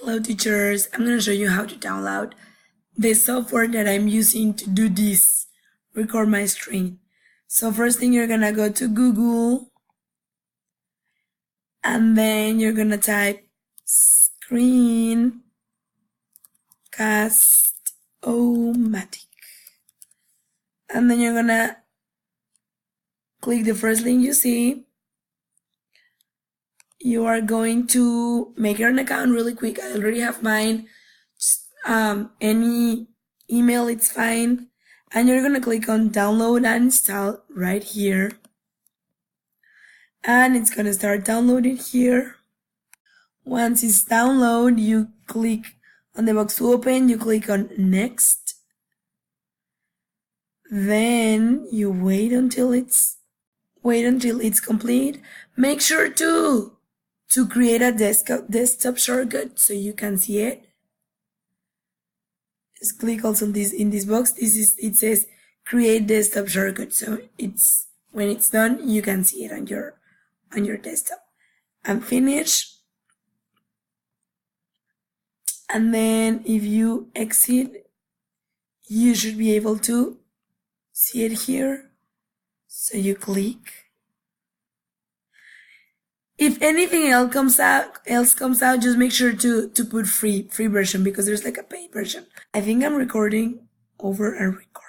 Hello teachers, I'm going to show you how to download the software that I'm using to do this, record my screen. So first thing, you're going to go to Google and then you're going to type Screencast matic. And then you're going to click the first link you see. You are going to make an account really quick. I already have mine. Just, any email, it's fine. And you're gonna click on download and install right here. And it's gonna start downloading here. Once it's download, you click on the box to open, you click on next. Then you wait until it's complete. Make sure to create a desktop shortcut so you can see it. Just click also in this box. It says create desktop shortcut, so when it's done you can see it on your desktop. And finish. And then if you exit, you should be able to see it here. So you click. If anything else comes out, just make sure to put free version, because there's like a paid version. I think I'm recording over a record.